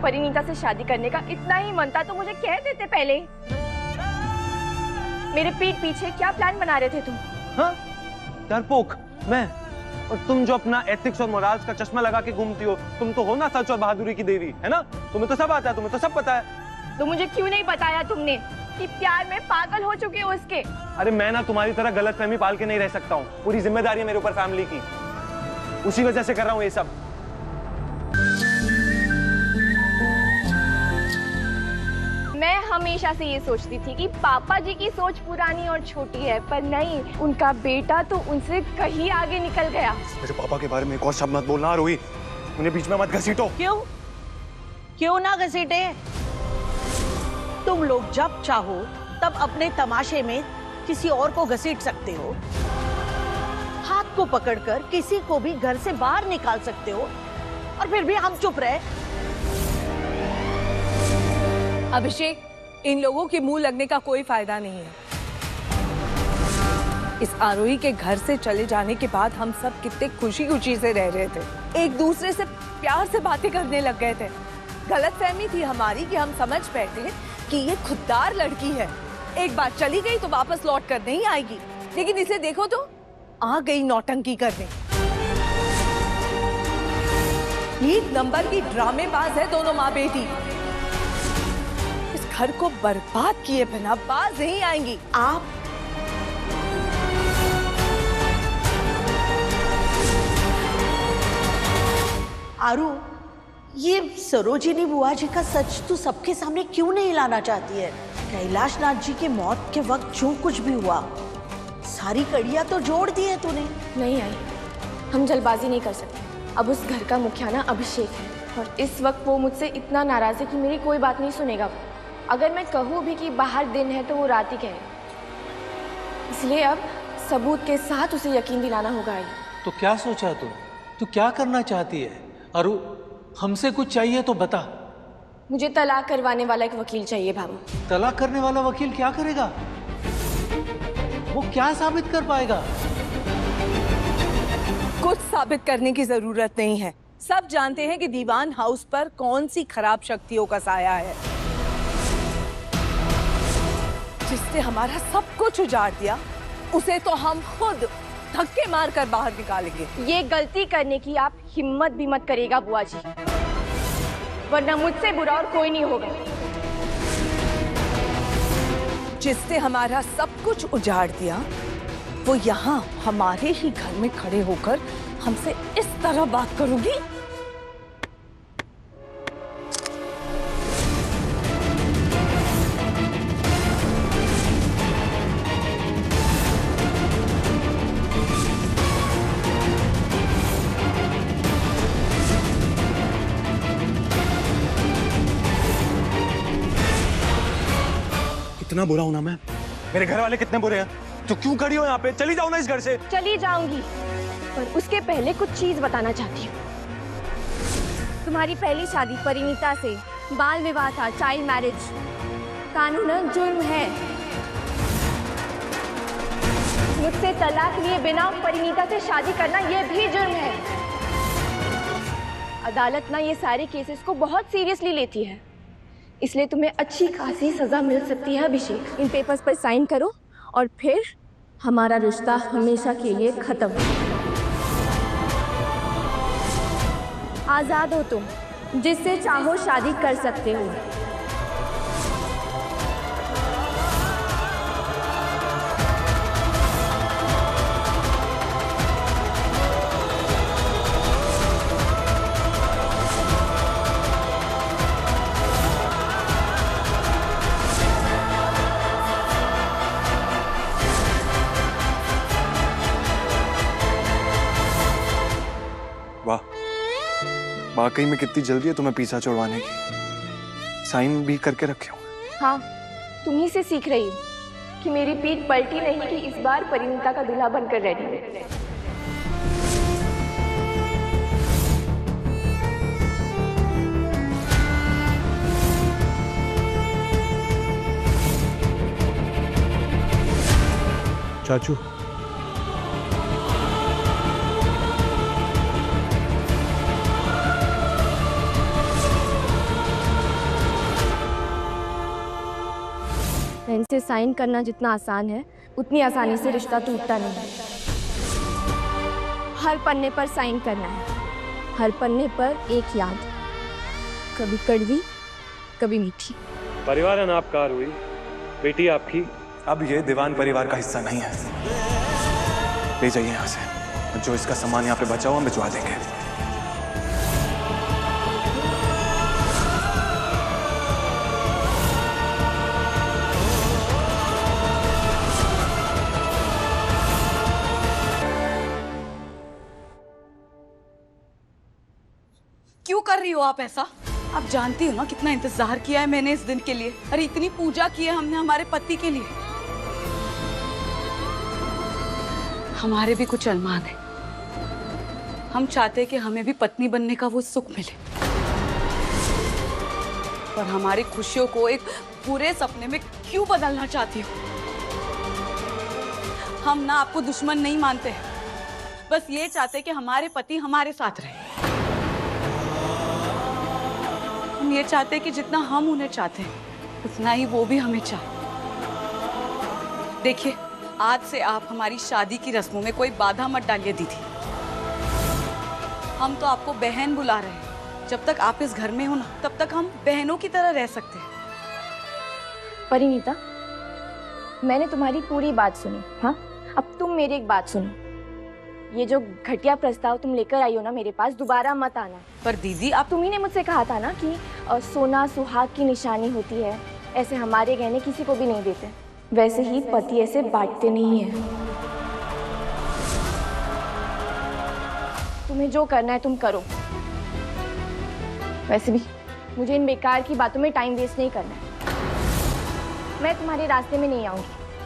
परिणीता से शादी करने का इतना ही मन था तो मुझे कह देते पहले। मेरे पीठ पीछे क्या प्लान बना रहे थे तुम? हाँ, डरपोक मैं। और तुम जो अपना एथिक्स और मोराल्स का चश्मा लगा के घूमती हो, तुम तो हो ना सच और बहादुरी की देवी, है ना? तुम्हें तो सब आता है, तुम्हें तो सब पता है। तो मुझे क्यों नहीं बताया तुमने कि प्यार में पागल हो चुके हो उसके? अरे मैं ना तुम्हारी तरह गलतफहमी पाल के नहीं रह सकता हूँ। पूरी जिम्मेदारी है मेरे ऊपर फैमिली की, उसी वजह से कर रहा हूँ ये सब। मैं हमेशा से ये सोचती थी कि पापा जी की सोच पुरानी और छोटी है, पर नहीं, उनका बेटा तो उनसे कहीं आगे निकल गया। मेरे पापा के बारे में एक और शब्द मत बोलना रोही, उन्हें बीच में मत घसीटो। क्यों? क्यों ना घसीटे? तुम लोग जब चाहो तब अपने तमाशे में किसी और को घसीट सकते हो, हाथ को पकड़कर किसी को भी घर से बाहर निकाल सकते हो, और फिर भी हम चुप रहे। अभिषेक, इन लोगों के मुंह लगने का कोई फायदा नहीं है। इस आरोही के घर से चले जाने के बाद हम सब कितने खुशी खुशी से रह रहे थे, एक दूसरे से प्यार से बातें करने लग गए थे। गलतफहमी थी हमारी कि हम समझ बैठे कि ये खुददार लड़की है, एक बार चली गई तो वापस लौट कर नहीं आएगी, लेकिन इसे देखो तो आ गई नौटंकी करने। एक नंबर की ड्रामेबाज है दोनों माँ बेटी। इस घर को बर्बाद किए बिना बाज नहीं आएंगी। आप आरू, ये सरोजिनी बुआ जी का सच तो सबके सामने क्यों नहीं लाना चाहती है? कैलाश नाथ जी के मौत के वक्त जो कुछ भी हुआ, सारी कड़ियां तो जोड़ दी है तूने। नहीं आई, हम जल्दबाजी नहीं कर सकते। अब उस घर का मुखिया अभिषेक है, और इस वक्त वो मुझसे इतना नाराज है कि मेरी कोई बात नहीं सुनेगा। अगर मैं कहूँ भी कि बाहर दिन है तो वो रात ही कहे, इसलिए अब सबूत के साथ उसे यकीन दिलाना होगा। तो क्या सोचा तू क्या करना चाहती है? अरु, हमसे कुछ चाहिए तो बता। मुझे तलाक करवाने वाला एक वकील चाहिए बाबू। तलाक करने वाला वकील क्या करेगा? वो क्या साबित कर पाएगा? कुछ साबित करने की जरूरत नहीं है। सब जानते हैं कि दीवान हाउस पर कौन सी खराब शक्तियों का साया है, जिसने हमारा सब कुछ उजाड़ दिया। उसे तो हम खुद धक्के मार कर बाहर निकालेंगे। ये गलती करने की आप हिम्मत भी मत करेगा बुआ जी, वरना मुझसे बुरा और कोई नहीं होगा। जिसने हमारा सब कुछ उजाड़ दिया, वो यहाँ हमारे ही घर में खड़े होकर हमसे इस तरह बात करोगी? कितना बुरा हूं ना मैं? मेरे घर वाले कितने बुरे हैं? तो क्यों खड़ी हो यहाँ पे? चली जाओ ना इस घर से। चली जाऊंगी, पर उसके पहले कुछ चीज बताना चाहती हूँ। तुम्हारी पहली शादी परिणीता से बाल विवाह था, चाइल्ड मैरिज, कानूनन जुर्म है। मुझसे तलाक लिए बिना परिणीता से शादी करना यह भी जुर्म है। अदालत ना ये सारे केसेस को बहुत सीरियसली लेती है, इसलिए तुम्हें अच्छी खासी सजा मिल सकती है। अभिषेक, इन पेपर्स पर साइन करो और फिर हमारा रिश्ता हमेशा के लिए खत्म। आजाद हो तुम, जिससे चाहो शादी कर सकते हो। वाह, वाकई में कितनी जल्दी है तुम्हें पीछा छुड़वाने की। साइन भी करके रखे हो। हाँ, तुम्ही से सीख रही हूँ कि मेरी पीठ पलटी नहीं, कि इस बार परिणीता का दूल्हा बनकर रेडी है। चाचू, पेन से साइन करना जितना आसान है उतनी आसानी से रिश्ता टूटता नहीं है। हर पन्ने पर साइन करना है, हर पन्ने पर एक याद, कभी कड़वी कभी मीठी। परिवार है ना आपका आरोही, बेटी आपकी। अब ये दीवान परिवार का हिस्सा नहीं है। ले जाइए यहाँ से, जो इसका सामान यहाँ पे बचा हुआ हम भिजवा देंगे। क्यों कर रही हो आप ऐसा? आप जानती हो ना कितना इंतजार किया है मैंने इस दिन के लिए। अरे इतनी पूजा की है हमने हमारे पति के लिए। हमारे भी कुछ अरमान है। हम चाहते हैं कि हमें भी पत्नी बनने का वो सुख मिले, पर हमारी खुशियों को एक पूरे सपने में क्यों बदलना चाहती हो? हम ना आपको दुश्मन नहीं मानते हैं, बस ये चाहते हैं कि हमारे पति हमारे साथ रहे। हम ये चाहते हैं कि जितना हम उन्हें चाहते हैं उतना ही वो भी हमें चाहे। देखिए, आज से आप हमारी शादी की रस्मों में कोई बाधा मत डालिए दीदी। हम तो आपको बहन बुला रहे हैं। जब तक आप इस घर में हो ना, तब तक हम बहनों की तरह रह सकते हैं। परिणीता, मैंने तुम्हारी पूरी बात सुनी। हाँ, अब तुम मेरी एक बात सुनो। ये जो घटिया प्रस्ताव तुम लेकर आई हो ना मेरे पास, दोबारा मत आना। पर दीदी, आप तुम्ही ने मुझसे कहा था ना कि सोना सुहाग की निशानी होती है, ऐसे हमारे गहने किसी को भी नहीं देते। वैसे ही पति ऐसे बांटते नहीं है। तुम्हें जो करना है तुम करो। वैसे भी मुझे इन बेकार की बातों में टाइम वेस्ट नहीं करना है। मैं तुम्हारे रास्ते में नहीं आऊंगी,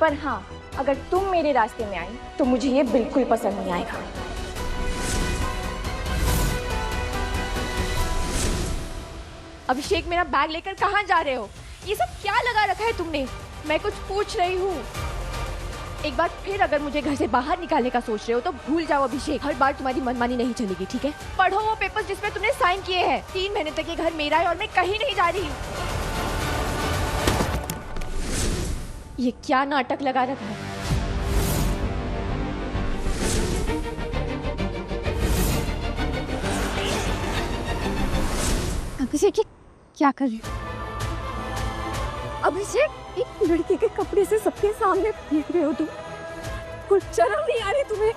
पर हाँ, अगर तुम मेरे रास्ते में आई तो मुझे ये बिल्कुल पसंद नहीं आएगा। अभिषेक, मेरा बैग लेकर कहाँ जा रहे हो? ये सब क्या लगा रखा है तुमने? मैं कुछ पूछ रही हूँ। एक बार फिर अगर मुझे घर से बाहर निकालने का सोच रहे हो तो भूल जाओ अभिषेक। हर बार तुम्हारी मनमानी नहीं चलेगी, ठीक है? पढ़ो वो पेपर्स जिसमें तुमने साइन किए हैं। 3 महीने तक ये घर मेरा है और मैं कहीं नहीं जा रही। ये क्या नाटक लगा रखा है? अभिषेक, ये क्या कर रही हो? अभिषेक, एक लड़की के कपड़े से सबके सामने फेंक रहे हो तुम। कुछ शर्म नहीं आ रही तुम्हें?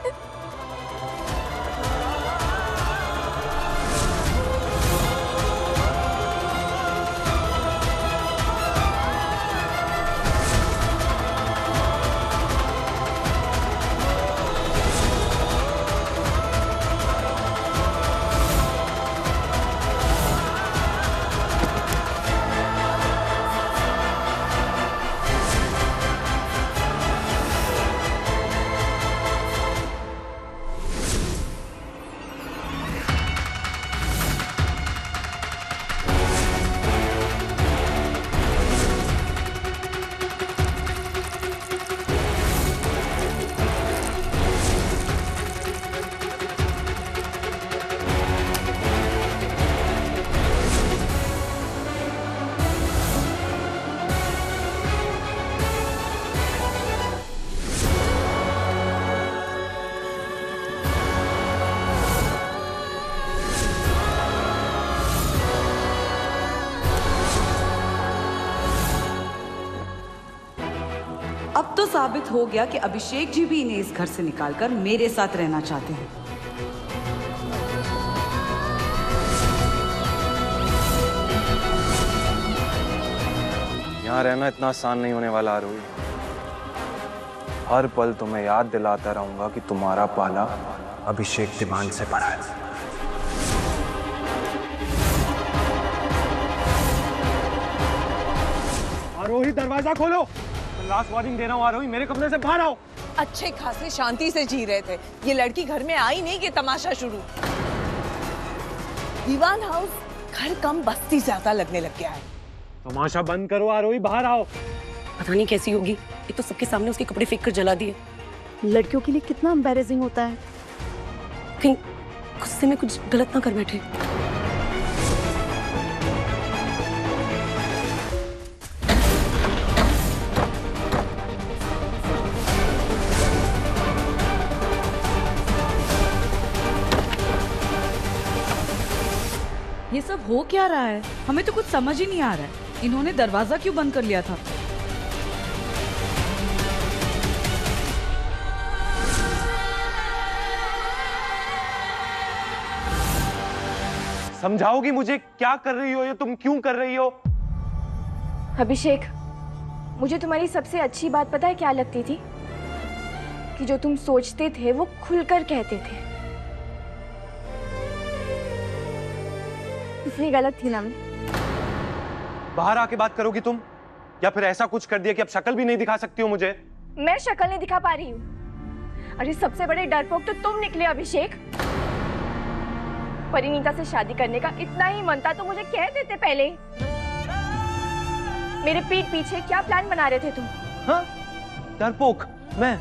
अब तो साबित हो गया कि अभिषेक जी भी इन्हें इस घर से निकालकर मेरे साथ रहना चाहते हैं। यहाँ रहना इतना आसान नहीं होने वाला आरोही। हर पल तुम्हें याद दिलाता रहूंगा कि तुम्हारा पाला अभिषेक दीवान से पड़ा है। आरोही, दरवाजा खोलो। लास्ट वार्निंग दे रहा हूँ आरोही, मेरे कमरे से बाहर आओ। अच्छे खासे शांति से जी रहे थे, ये लड़की घर में आई नहीं कि तमाशा शुरू। दीवान हाउस घर कम बस्ती ज्यादा लगने लग गया है। तमाशा बंद करो आरोही, बाहर आओ। पता नहीं कैसी होगी, एक तो सबके सामने उसके कपड़े फेंक कर जला दिए। लड़कियों के लिए कितना एम्बैरेसिंग होता है। कहीं गुस्से में कुछ गलत ना कर बैठे। हो क्या रहा है? हमें तो कुछ समझ ही नहीं आ रहा है। इन्होंने दरवाजा क्यों बंद कर लिया था? समझाओगी मुझे क्या कर रही हो, ये तुम क्यों कर रही हो? अभिषेक, मुझे तुम्हारी सबसे अच्छी बात पता है क्या लगती थी? कि जो तुम सोचते थे वो खुलकर कहते थे। इसलिए गलत थी ना मैं। बाहर आके बात करोगी तुम, या फिर ऐसा कुछ कर दिया कि अब शक्ल भी नहीं दिखा सकती हो मुझे? मैं शक्ल नहीं दिखा पा रही हूँ। अरे सबसे बड़े डरपोक तो तुम निकले अभिषेक। परिणीता से शादी करने का इतना ही मन था तो मुझे कह देते पहले। मेरे पीठ पीछे क्या प्लान बना रहे थे तुम? हाँ, डरपोक मैं,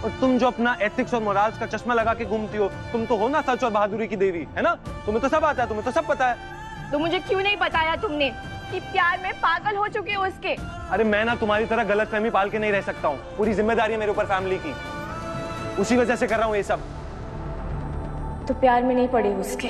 और तुम जो अपना एथिक्स और मोराल्स का चश्मा लगा के घूमती हो, तुम तो हो ना सच और बहादुरी की देवी, है ना? तुम्हें तो सब आता है, तुम्हें तो सब पता है। तो मुझे क्यों नहीं बताया तुमने कि प्यार में पागल हो चुके हो उसके? अरे मैं ना तुम्हारी तरह गलतफहमी पाल के नहीं रह सकता हूँ। पूरी जिम्मेदारी है मेरे ऊपर फैमिली की, उसी वजह से कर रहा हूँ ये सब। तो प्यार में नहीं पड़े उसके।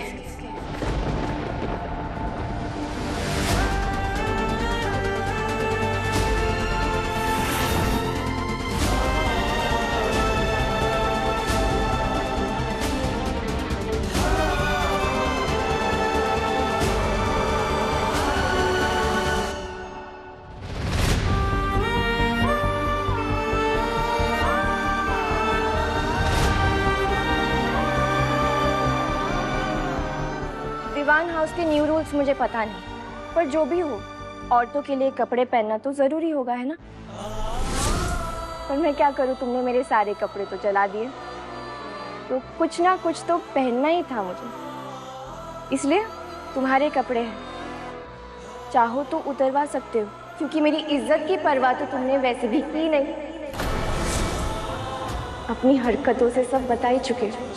दीवान हाउस के न्यू रूल्स मुझे पता नहीं, पर जो भी हो, औरतों के लिए कपड़े पहनना तो जरूरी होगा, है ना? पर मैं क्या करूं, तुमने मेरे सारे कपड़े तो जला दिए, तो कुछ ना कुछ तो पहनना ही था मुझे। इसलिए तुम्हारे कपड़े हैं, चाहो तो उतरवा सकते हो, क्योंकि मेरी इज्जत की परवाह तो तुमने वैसे भी की नहीं। अपनी हरकतों से सब बता ही चुके हो।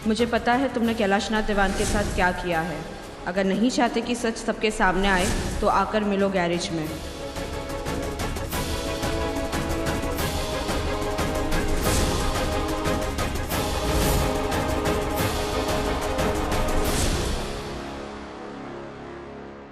मुझे पता है तुमने कैलाशनाथ दीवान के साथ क्या किया है। अगर नहीं चाहते कि सच सबके सामने आए तो आकर मिलो गैरेज में।